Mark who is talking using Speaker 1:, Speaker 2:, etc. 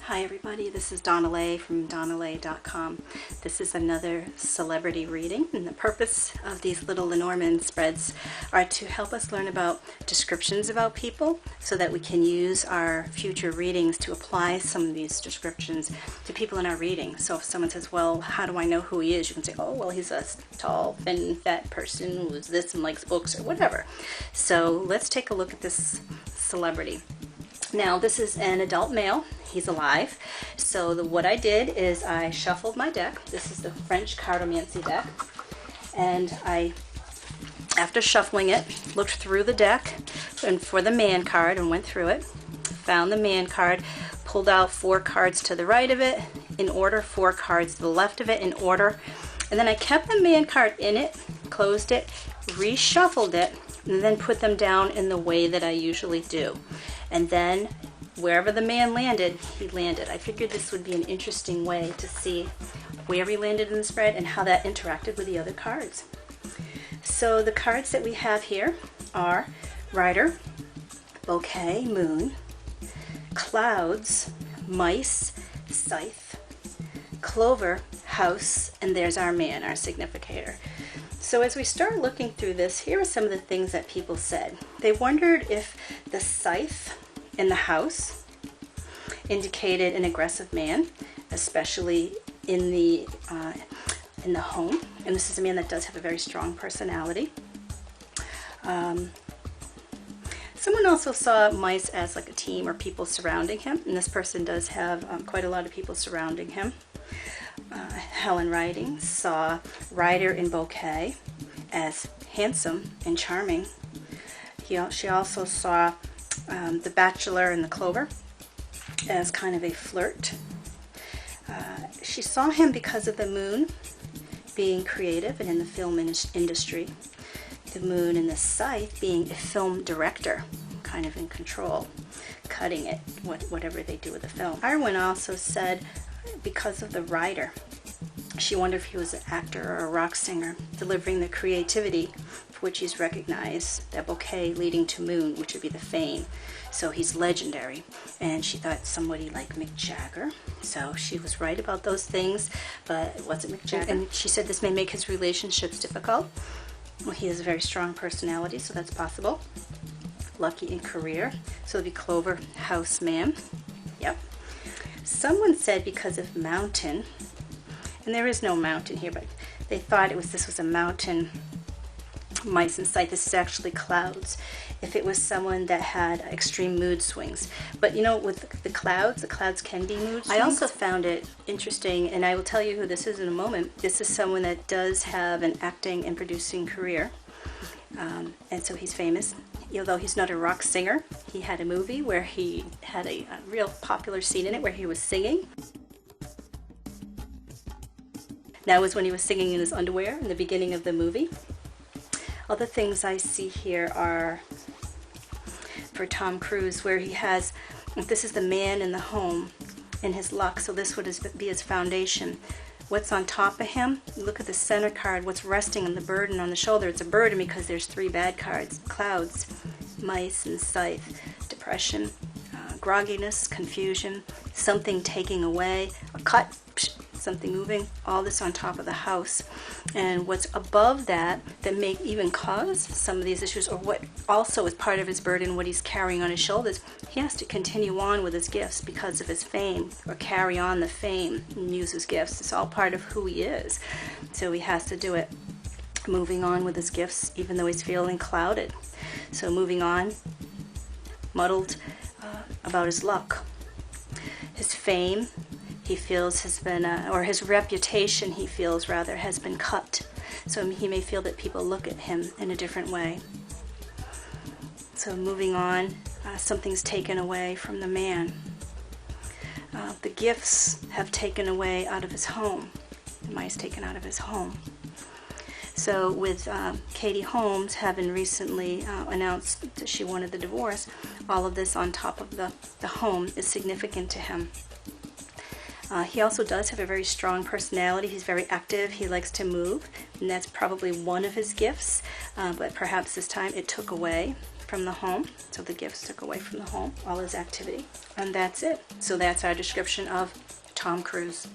Speaker 1: Hi everybody, this is Donnaleigh from Donnaleigh.com. This is another celebrity reading, and the purpose of these little Lenormand spreads are to help us learn about descriptions about people so that we can use our future readings to apply some of these descriptions to people in our reading. So if someone says, well, how do I know who he is? You can say, oh, well, he's a tall, thin, fat person who's this and likes books or whatever. So let's take a look at this celebrity. Now, this is an adult male. He's alive. So what I did is I shuffled my deck. This is the French cartomancy deck. And after shuffling it, looked through the deck and for the man card and went through it. Found the man card, pulled out 4 cards to the right of it in order, 4 cards to the left of it in order. And then I kept the man card in it, closed it, reshuffled it, and then put them down in the way that I usually do. And then wherever the man landed, he landed. I figured this would be an interesting way to see where he landed in the spread and how that interacted with the other cards. So the cards that we have here are Rider, Bouquet, Moon, Clouds, Mice, Scythe, Clover, House, and there's our man, our significator. So as we start looking through this, here are some of the things that people said. They wondered if the scythe in the house indicated an aggressive man, especially in the home. And this is a man that does have a very strong personality. Someone also saw mice as like a team or people surrounding him, and this person does have quite a lot of people surrounding him. Helen Riding saw Rider in Bouquet as handsome and charming. She also saw the Bachelor and the Clover as kind of a flirt. She saw him because of the Moon being creative and in the film industry. The Moon and the Scythe being a film director, kind of in control, cutting it, whatever they do with the film. Irwin also said because of the Rider. She wondered if he was an actor or a rock singer, delivering the creativity for which he's recognized, that bouquet leading to Moon, which would be the fame. So he's legendary. And she thought somebody like Mick Jagger. So she was right about those things, but it wasn't Mick Jagger. And she said this may make his relationships difficult. Well, he has a very strong personality, so that's possible. Lucky in career. So it'd be Clover, House, Man. Yep. Someone said because of mountain, and there is no mountain here, but they thought this was a mountain, mice and scythe. This is actually clouds. If it was someone that had extreme mood swings. But you know, with the clouds can be mood swings. I also found it interesting, and I will tell you who this is in a moment. This is someone that does have an acting and producing career, and so he's famous. Although he's not a rock singer, he had a movie where he had a real popular scene in it where he was singing. That was when he was singing in his underwear in the beginning of the movie. Other things I see here are for Tom Cruise, where he has, this is the man in the home in his luck, so this would be his foundation. What's on top of him? Look at the center card, what's resting on the burden on the shoulder. It's a burden because there's 3 bad cards. Clouds, mice, and scythe. Depression, grogginess, confusion, something taking away, a cut, something moving, all this on top of the house. And what's above that may even cause some of these issues, or what also is part of his burden, what he's carrying on his shoulders, he has to continue on with his gifts because of his fame, or carry on the fame and use his gifts. It's all part of who he is. So he has to do it. Moving on with his gifts, even though he's feeling clouded. So moving on, muddled about his luck. His fame, he feels has been, or his reputation, he feels rather, has been cut. So he may feel that people look at him in a different way. So moving on, something's taken away from the man. The gifts have taken away out of his home. The mice taken out of his home. So with Katie Holmes having recently announced that she wanted the divorce, all of this on top of the home is significant to him. He also does have a very strong personality. He's very active. He likes to move, and that's probably one of his gifts, but perhaps this time it took away from the home. So the gifts took away from the home, all his activity. And that's it. So that's our description of Tom Cruise.